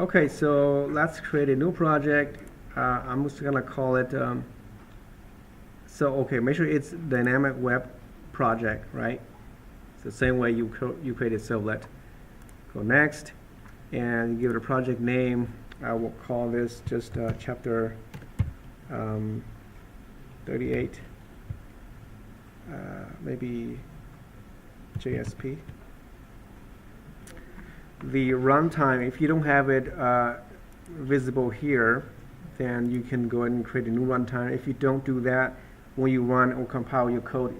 Okay, so let's create a new project. I'm just gonna call it, okay, make sure it's dynamic web project, right? It's the same way you created servlet. Go next, and give it a project name. I will call this just chapter 38, maybe JSP. The runtime, if you don't have it visible here, then you can go ahead and create a new runtime. If you don't do that, when you run or compile your code,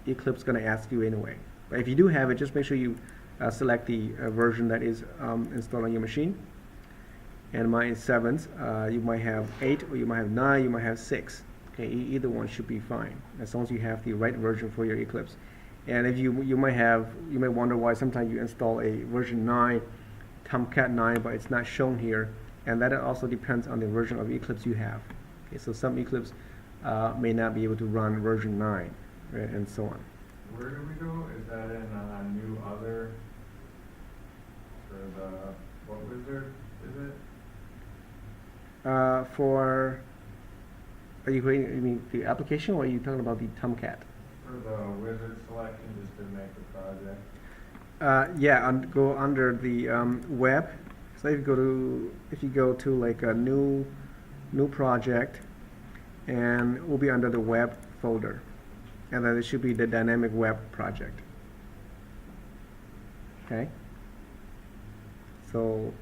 Eclipse is going to ask you anyway. But if you do have it, just make sure you select the version that is installed on your machine. And mine is 7. You might have 8, or you might have 9, you might have 6. Okay, either one should be fine, as long as you have the right version for your Eclipse. And if you may wonder why sometimes you install a version 9, Tomcat 9, but it's not shown here, and that also depends on the version of Eclipse you have. Okay, so some Eclipse may not be able to run version 9, right, and so on. Where do we go? Is that in new other for the what wizard is it? Are you creating? You mean the application, or are you talking about the Tomcat? For the wizard selection, just to make the project. Yeah, go under the web. So if you go to like a new project, and it will be under the web folder, and then it should be the dynamic web project. Okay. So,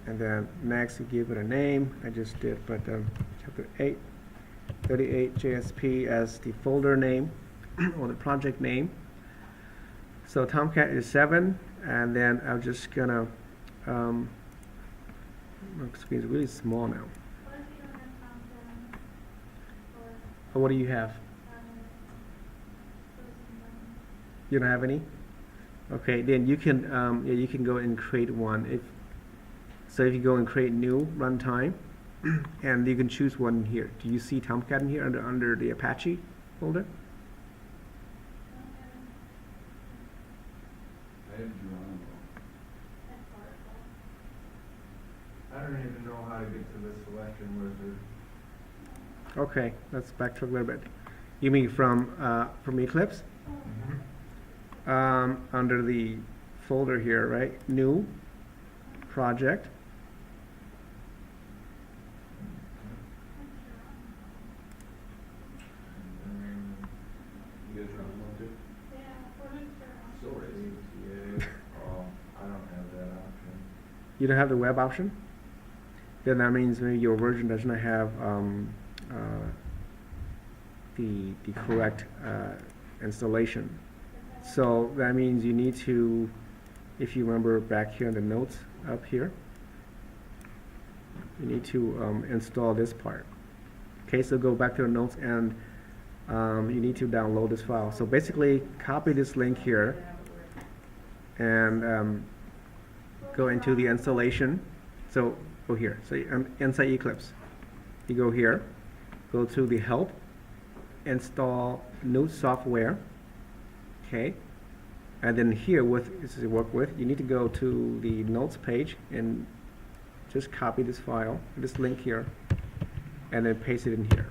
and then next you give it a name. I just did, but chapter 38 JSP as the folder name or the project name. So Tomcat is 7, and then I'm just gonna my screen is really small now. Oh, what do you have? You don't have any? Okay, then you can you can go and create one. If you go and create new runtime, and you can choose one here. Do you see Tomcat in here under the Apache folder? I don't even know how to get to the selection wizard. Okay, let's backtrack a little bit. You mean from Eclipse? Mm-hmm. Under the folder here, right? New project. You guys run one too? So yeah. Oh, I don't have that option. You don't have the web option? Then that means maybe your version does not have the correct installation. So that means you need to, if you remember back here in the notes up here, you need to install this part. Okay, so go back to the notes, and you need to download this file. So basically, copy this link here and go into the installation. So go here. So inside Eclipse, you go here, go to the help, install new software. Okay, and then here this is work with. You need to go to the notes page and just copy this file, this link here, and then paste it in here.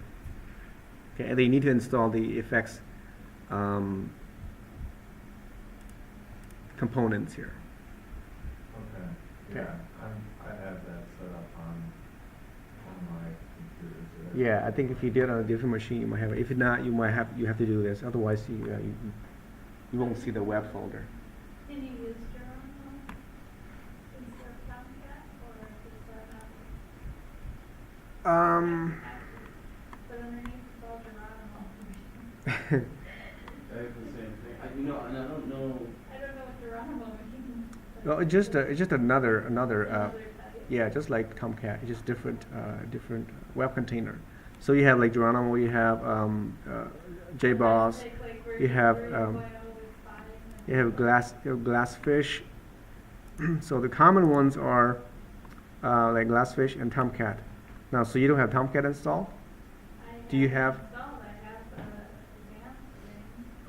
Okay, and then you need to install the effects components here. Okay. Okay. Yeah, I have that set up on my computer. So Yeah, I think if you did it on a different machine, you might have it. If not, you have to do this. Otherwise, you won't see the web folder. Can you use Geronimo instead of Tomcat, or is that not? But underneath it's all Geronimo. I have the same thing. And I don't know. I don't know what Geronimo means. Well, it's just another yeah, just like Tomcat. It's just different web container. So you have like Geronimo, you have JBoss, you have Glassfish. So the common ones are like Glassfish and Tomcat. Now, so you don't have Tomcat installed? Do you have?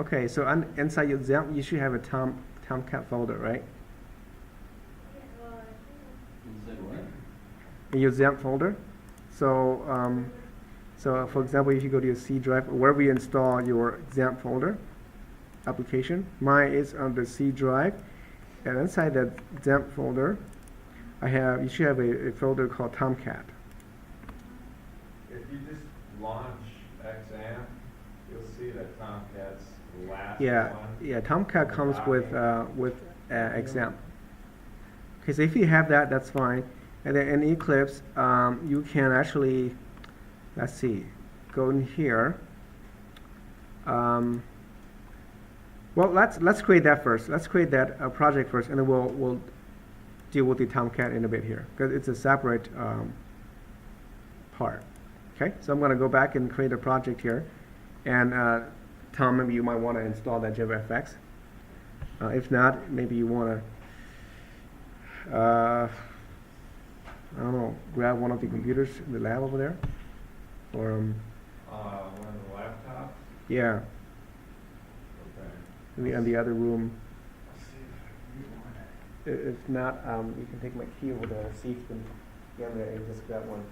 Okay, so inside your XAMPP, you should have a Tomcat folder, right? in your XAMPP folder. So, so for example, if you go to your C drive, wherever you install your XAMPP folder application, mine is on the C drive, and inside that XAMPP folder, you should have a folder called Tomcat. If you just launch XAMPP, you'll see that Tomcat's the last Yeah, one. yeah, Tomcat comes with XAMPP. Okay, so if you have that, that's fine. And then in Eclipse, you can actually, let's see, go in here. Well, let's create that first. Let's create that project first, and then we'll deal with the Tomcat in a bit here, because it's a separate part. Okay, so I'm going to go back and create a project here, and Tom, maybe you might want to install that JavaFX. If not, maybe you want to, I don't know, grab one of the computers in the lab over there, or One of the laptops? yeah, Okay. in the other room. Let's see if I can get one. If not, you can take my key over there, see if you can get in there and just grab one.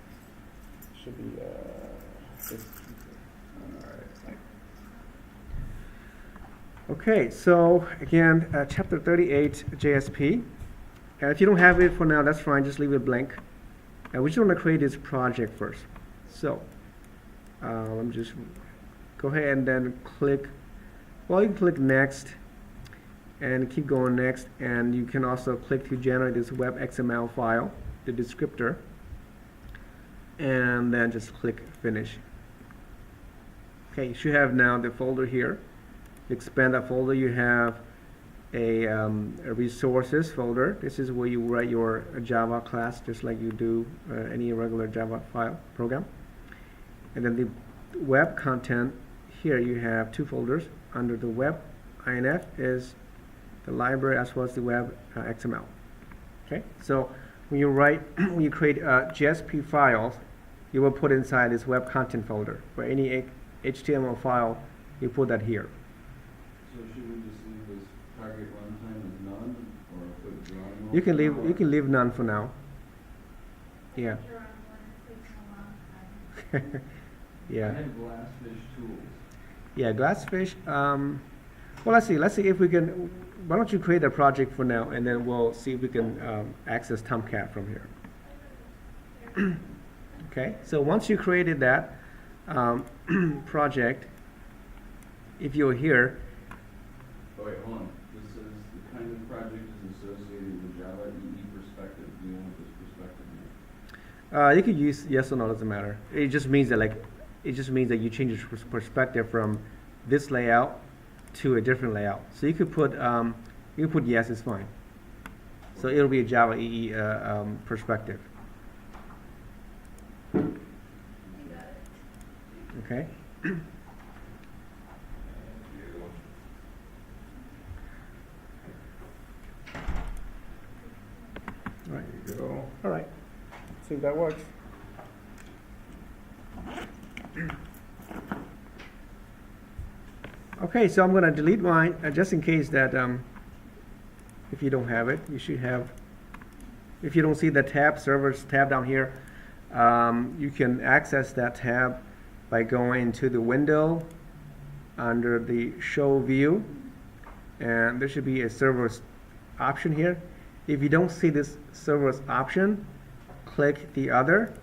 Should be this. Alright. Okay, so again, chapter 38 JSP. And if you don't have it for now, that's fine, just leave it blank. And we just want to create this project first. So, let me just go ahead and then click, well, you can click next and keep going next, and you can also click to generate this web XML file, the descriptor, and then just click finish. Okay, you should have now the folder here. Expand that folder, you have a resources folder. This is where you write your Java class, just like you do any regular Java file program. And then the web content, here you have two folders. Under the web INF is the library as well as the web XML. Okay, so when you when you create JSP files, you will put inside this web content folder. For any HTML file, you put that here. So should we just leave this target runtime as none, or put drawing? You can leave none for now. Yeah. You're on one, it takes a long time. I Yeah. have Glassfish tools. Yeah, Glassfish. Well, let's see if we can. Why don't you create a project for now, and then we'll see if we can access Tomcat from here. Okay. So once you created that project, if you're here, Oh wait, hold on. This says the kind of project is associated with Java EE perspective. Do you want this perspective here? you could use yes or no, doesn't matter. It just means that you change your perspective from this layout to a different layout. So you could put yes, it's fine. So it'll be a Java EE perspective. You got it. Okay. Thank you. All right. There you go. All right. See if that works. Okay, so I'm going to delete mine just in case that if you don't have it, you should have. If you don't see the tab, servers tab down here, you can access that tab by going to the window under the show view, and there should be a servers option here. If you don't see this servers option, click the other,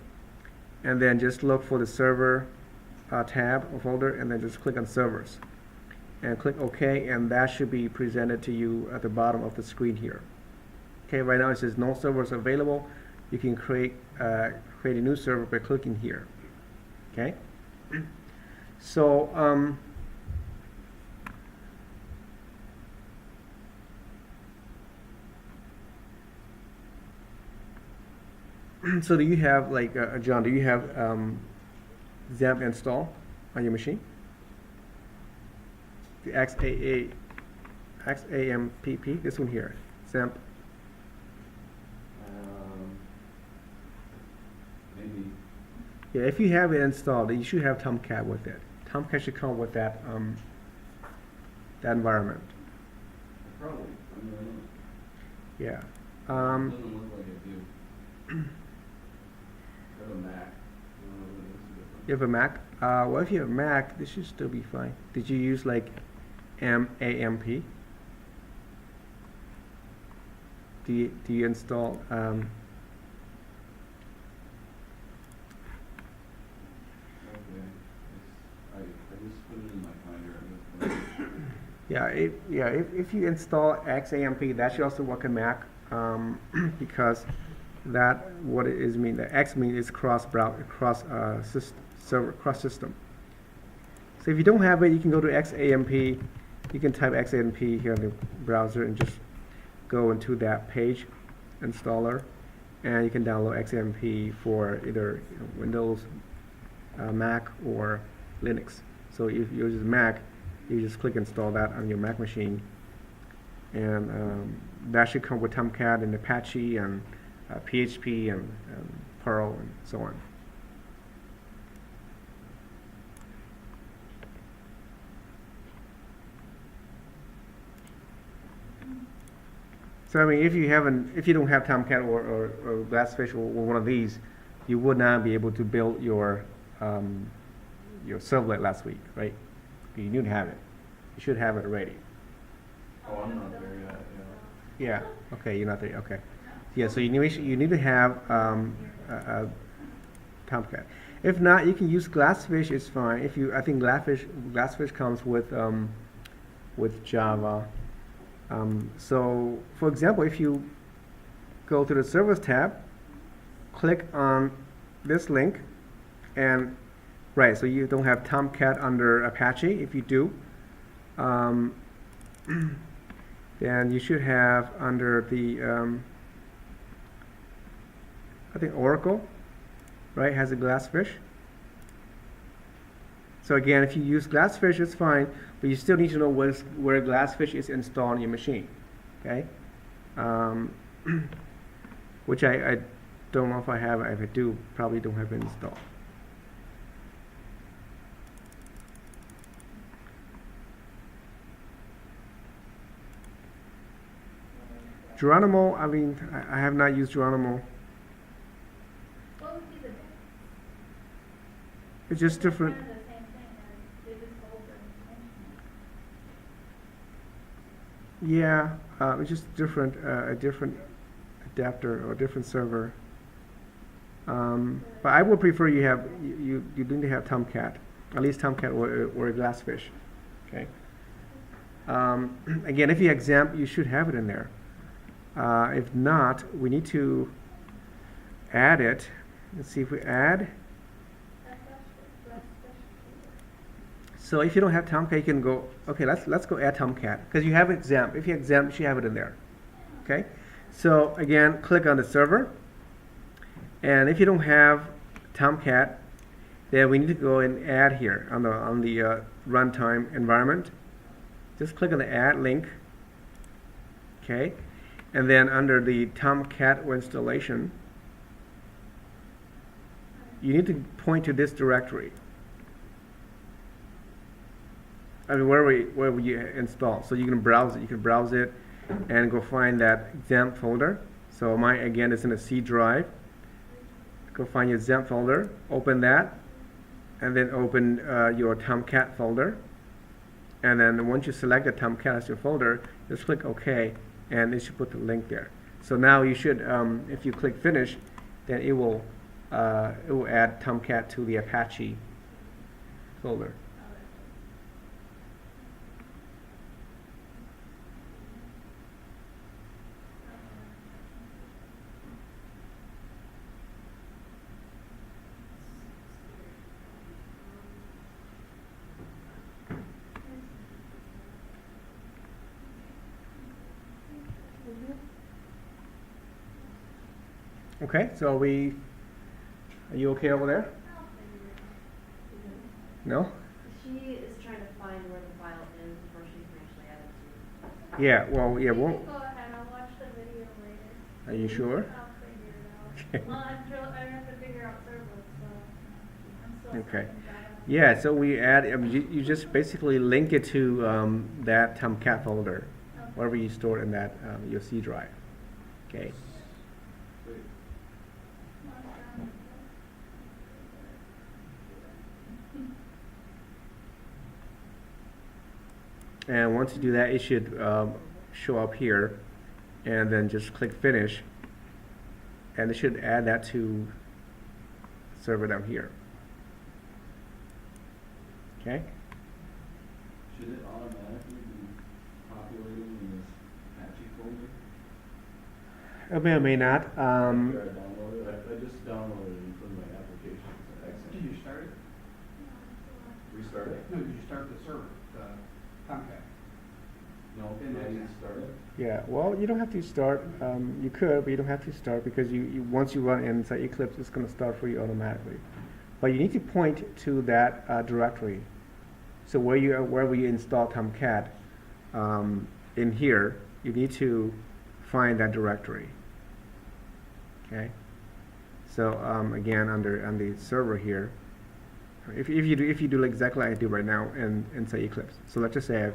and then just look for the server tab or folder, and then just click on servers. And click OK, and that should be presented to you at the bottom of the screen here. Okay, right now it says no servers available. You can create a new server by clicking here. Okay, so so do you have like John? Do you have XAMPP install on your machine? The XAMPP, this one here, XAMPP. Maybe. Yeah, if you have it installed, you should have Tomcat with it. Tomcat should come with that that environment. Probably. I mean, Yeah. it doesn't look like it do. have a Mac. Linux is different. You have a Mac? Well, if you have a Mac, this should still be fine. Did you use like AMP? Do you install Okay. I just put it in my Finder. if you install XAMP, that should also work on Mac, because that what it is mean. The X mean is cross server cross system. So if you don't have it, you can go to XAMP. You can type XAMP here in the browser and just go into that page installer, and you can download XAMP for either Windows, Mac, or Linux. So if you use Mac, you just click install that on your Mac machine, and that should come with Tomcat and Apache and PHP and Perl and so on. So I mean, if you don't have Tomcat or Glassfish or one of these, you would not be able to build your servlet last week, right? You need to have it. You should have it already. Oh, I'm not there yet, Yeah. Okay, you're not there. Okay. Yeah. So you need to have a Tomcat. If not, you can use Glassfish. It's fine. I think Glassfish comes with Java. So, for example, if you go to the Servers tab, click on this link, and right, so you don't have Tomcat under Apache. If you do, then you should have under the I think Oracle, right, has a Glassfish. So again, if you use Glassfish, it's fine, but you still need to know where Glassfish is installed on your machine, okay? Which I don't know if I have. If I do, probably don't have it installed. Geronimo, I mean, I have not used Geronimo. What would be the difference? It's just different. Kind of the same thing, or they just hold the information. Yeah, it's just different, a different adapter or different server. But I would prefer you need to have Tomcat, at least Tomcat or a Glassfish. Okay. Again, if you have XAMPP, you should have it in there. If not, we need to add it. Let's see if we add. So if you don't have Tomcat, you can go. Okay, let's go add Tomcat because you have XAMPP. If you have XAMPP, you should have it in there. Okay. So again, click on the server, and if you don't have Tomcat, then we need to go and add here on the runtime environment. Just click on the add link. Okay, and then under the Tomcat installation, you need to point to this directory. I mean, where you install. So you can browse it. You can browse it and go find that XAMPP folder. So mine again is in a C drive. Go find your XAMPP folder. Open that, and then open your Tomcat folder. And then once you select the Tomcat as your folder, just click OK, and it should put the link there. So now you should, if you click Finish, then it will add Tomcat to the Apache folder. Okay, so are you okay over there? No? She is trying to find where the file is before she can actually add it to. Yeah, well, yeah, You well, can go ahead, I'll watch the video later. are you sure? I'll figure it Okay. out. Well, I have to figure out servers, so I'm still Okay. setting that up. Yeah, so we add, you just basically link it to that Tomcat folder, Okay. wherever you store it in that, your C drive. Okay. Wait, And once you do that, it should show up here, and then just click finish, and it should add that to server down here. Okay. Should it automatically be populating in this Apache folder? It may or may not. After I download it, I just downloaded it from my application. Did you start it? Restart it? No, did you start the server, the Tomcat? No, I didn't start it. Yeah, well, you don't have to start. You could, but you don't have to start because you once you run inside Eclipse, it's going to start for you automatically. But you need to point to that directory. So wherever you install Tomcat, in here, you need to find that directory. Okay. So again, on the server here, if you do exactly like I do right now inside Eclipse. So let's just say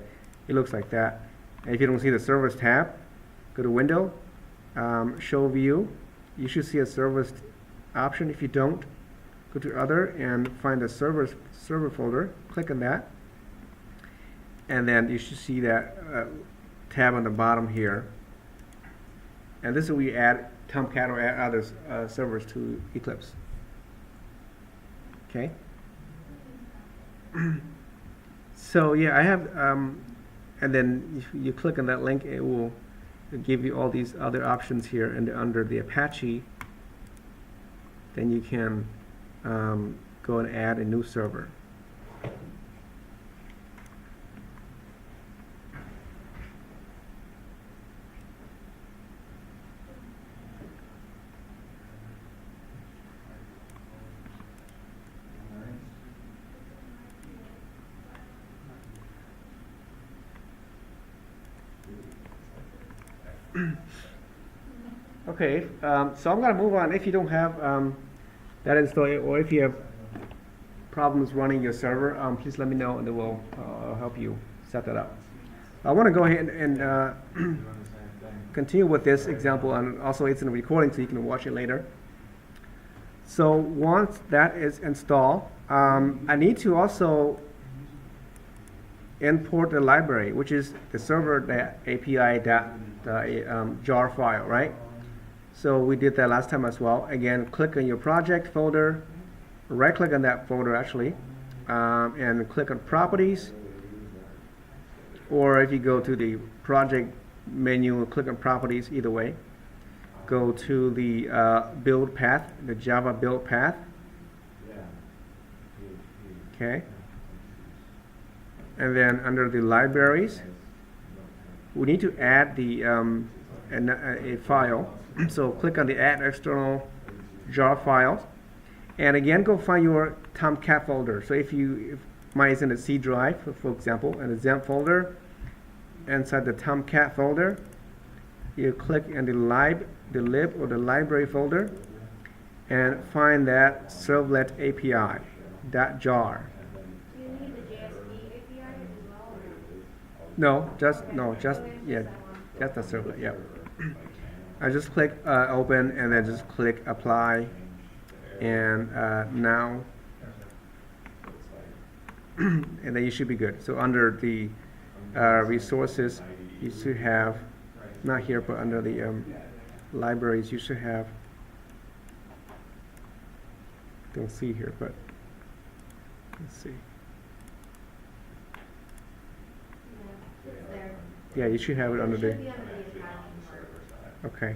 it looks like that. And if you don't see the servers tab, go to Window, Show View. You should see a servers option. If you don't, go to Other and find the server folder. Click on that, and then you should see that tab on the bottom here. And this is where you add Tomcat or add other servers to Eclipse. Okay. So yeah, I have, and then if you click on that link, it will give you all these other options here, and under the Apache, then you can go and add a new server. Okay, so I'm going to move on. If you don't have that installed, or if you have problems running your server, please let me know, and then we'll help you set that up. I want to go ahead and continue with this example, and also it's in a recording, so you can watch it later. So once that is installed, I need to also import the library, which is the server API jar file, right? So we did that last time as well. Again, click on your project folder, right click on that folder actually, and click on properties, or if you go to the project menu, click on properties, either way. Go to the build path, the Java build path. Okay. And then under the libraries, we need to add the a file. So click on the Add External Jar Files, and again go find your Tomcat folder. So if mine is in the C drive, for example, in the XAMPP folder, inside the Tomcat folder, you click in the lib or the library folder, and find that servlet API .jar. Do you need the JSP API as well, or No, just yeah, just the servlet. Yeah. I just click open, and then just click apply, and now, and then you should be good. So under the resources, you should have, not here, but under the libraries, you should have, don't see here, but let's see. yeah, it's there. Yeah, you should have it under It the. should be under the Apache part. Okay.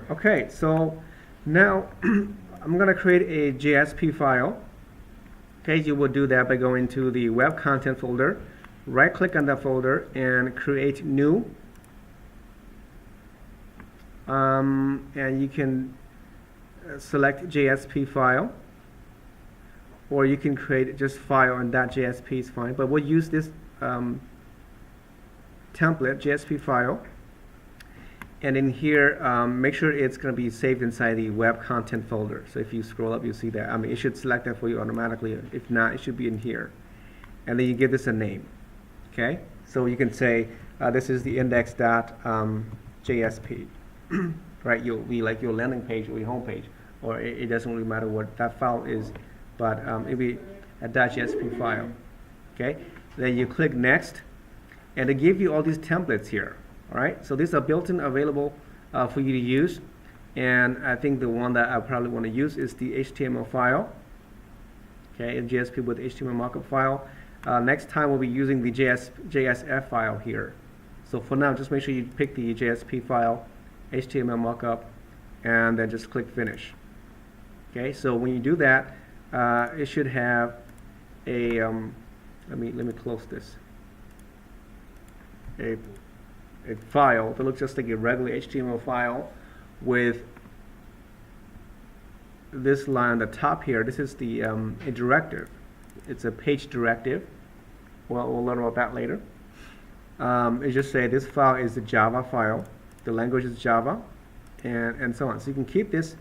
Okay, so now I'm going to create a JSP file. Okay, you will do that by going to the web content folder, right click on that folder, and create new. And you can select JSP file, or you can create just file, and .jsp is fine. But we'll use this template, JSP file. And in here, make sure it's going to be saved inside the web content folder. So if you scroll up, you'll see that. I mean, it should select that for you automatically. If not, it should be in here. And then you give this a name. Okay? So you can say, this is the index.jsp. Right? You'll be like your landing page or your home page. Or it doesn't really matter what that file is. But it'll be a .jsp file. Okay? Then you click Next. and they give you all these templates here. All right, so these are built-in available for you to use, and I think the one that I probably want to use is the HTML file. Okay, a JSP with HTML markup file. Next time we'll be using the JSF file here. So for now, just make sure you pick the JSP file, HTML markup, and then just click finish. Okay, so when you do that, it should have a let me close this. A file that looks just like a regular HTML file with this line on the top here. This is the a directive. It's a page directive. Well, we'll learn about that later. It just say this file is a Java file. The language is Java, and so on. So you can keep this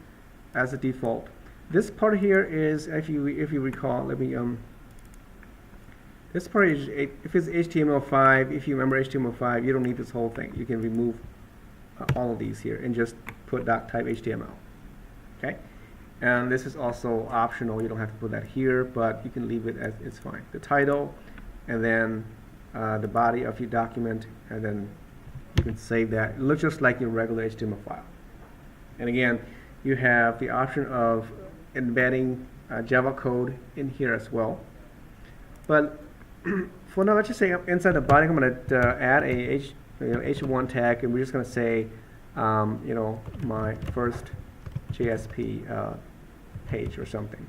as a default. This part here is, if you recall, let me this part is if it's HTML5. If you remember HTML5, you don't need this whole thing. You can remove all of these here and just put .type HTML. Okay, and this is also optional. You don't have to put that here, but you can leave it as it's fine. The title, and then the body of your document, and then you can save that. It looks just like your regular HTML file. And again, you have the option of embedding Java code in here as well. But for now, let's just say inside the body, I'm going to add a H1 tag, and we're just going to say, my first JSP page or something.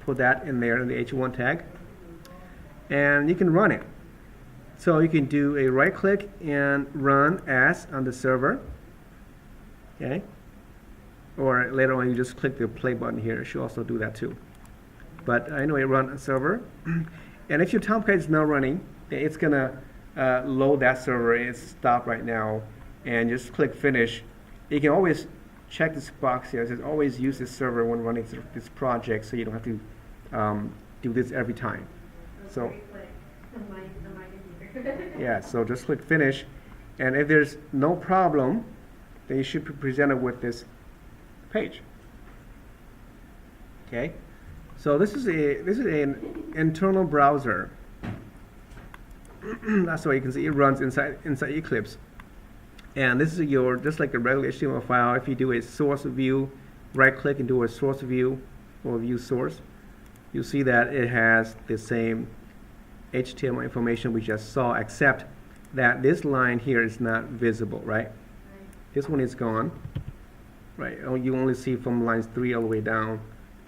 Put that in there in the H1 tag, and you can run it. So you can do a right click and run as on the server. Okay. Or later on, you just click the play button here. It should also do that too. But anyway, run a server. And if your Tomcat is now running, it's going to load that server. It's stopped right now. And just click finish. You can always check this box here. It says always use this server when running this project, so you don't have to do this every time. So yeah, so just click finish. And if there's no problem, then you should be presented with this page. Okay. So this is an internal browser. That's why you can see it runs inside Eclipse. And this is your, just like a regular HTML file. If you do a source view, right click and do a source view or view source, you'll see that it has the same HTML information we just saw, except that this line here is not visible, right? This one is gone, right? You only see from lines 3 all the way down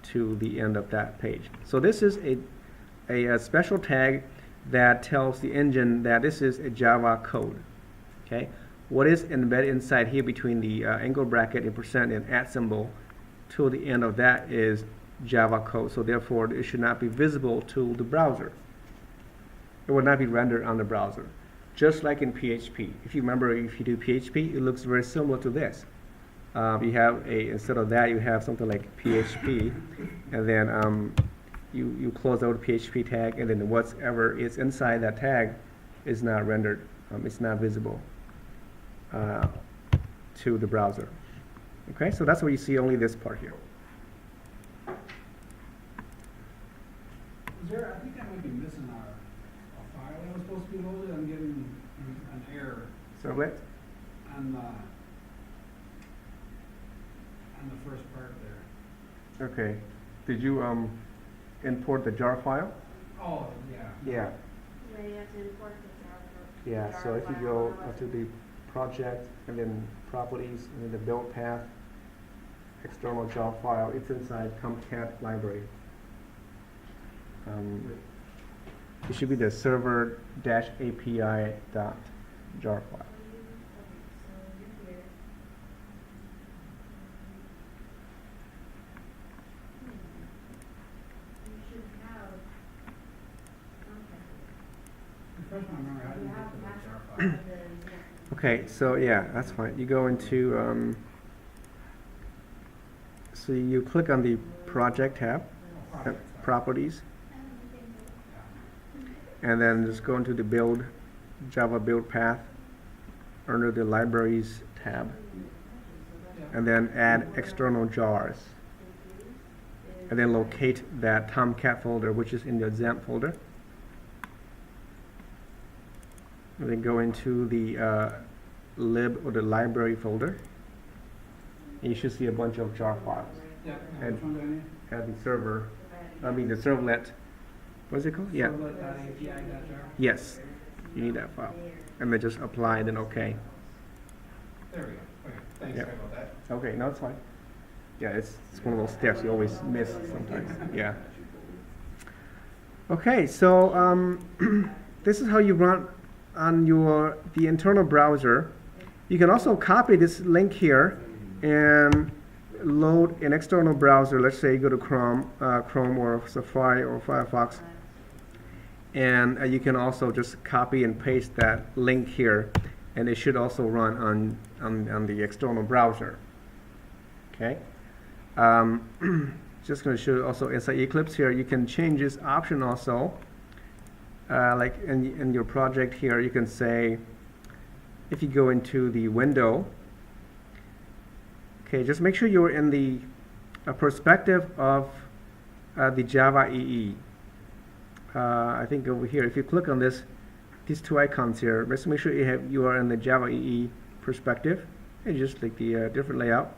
to the end of that page. So this is a special tag that tells the engine that this is a Java code. Okay, what is embedded inside here between the angle bracket and percent and @ symbol to the end of that is Java code. So therefore, it should not be visible to the browser. It will not be rendered on the browser. Just like in PHP. If you remember, if you do PHP, it looks very similar to this. You have instead of that, you have something like PHP, and then you close out the PHP tag, and then whatever is inside that tag is not rendered. It's not visible to the browser. Okay, so that's where you see only this part here. Is there, I think I might be missing a file that was supposed to be loaded. I'm getting an error Servlet? on the first part there. Okay. Did you import the jar file? Oh, yeah. Yeah. Yeah, you have to import the Yeah. jar So if you file go on to the project and then properties and then the build path, external jar file, it's inside Tomcat library. It should be the server-api.jar file. Refresh my memory. How do you get to the jar file? Okay, so yeah, that's fine. You go into, so you click on the project tab, properties, and then just go into the build, Java build path under the libraries tab, and then add external jars, and then locate that Tomcat folder, which is in the XAMPP folder. and then go into the lib or the library folder. And you should see a bunch of jar files. Yeah, And- which one do I need? At the server, I mean the servlet. What's it called? Yeah. Servlet.api.jar. Yes. You need that file, and then just apply. Then OK. There we go. Okay, thanks, Yeah. sorry about that. Okay, no, it's fine. Yeah, it's one of those steps you always miss sometimes. Yeah. Okay, so this is how you run on the internal browser. You can also copy this link here and load an external browser. Let's say you go to Chrome or Safari or Firefox, and you can also just copy and paste that link here, and it should also run on the external browser. Okay. Just going to show you also inside Eclipse here, you can change this option also. Like in your project here, you can say, if you go into the window, okay, just make sure you're in the perspective of the Java EE. I think over here, if you click on these two icons here, just make sure you are in the Java EE perspective, and just click the different layout.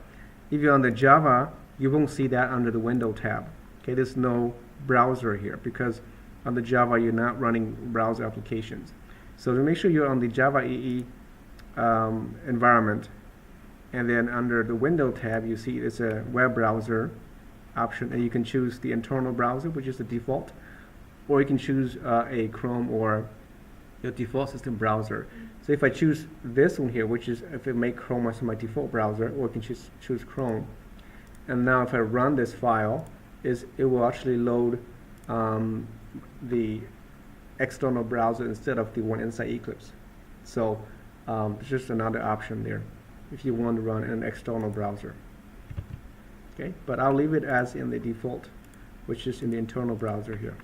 If you're on the Java, you won't see that under the Window tab. Okay, there's no browser here because on the Java you're not running browser applications. So to make sure you're on the Java EE environment, and then under the Window tab you see it's a web browser option, and you can choose the internal browser, which is the default, or you can choose a Chrome or your default system browser. So if I choose this one here, which is if I make Chrome as my default browser, or I can choose Chrome. And now if I run this file, it will actually load the external browser instead of the one inside Eclipse. So it's just another option there if you want to run an external browser. Okay, but I'll leave it as in the default, which is in the internal browser here.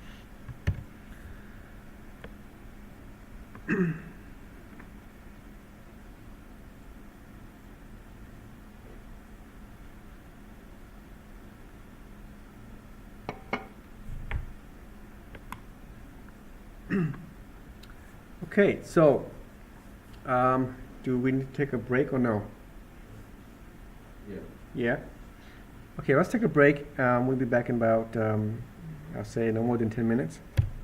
Okay, so do we need to take a break or no? Yeah. Yeah? Okay, let's take a break. We'll be back in about, I'll say no more than 10 minutes.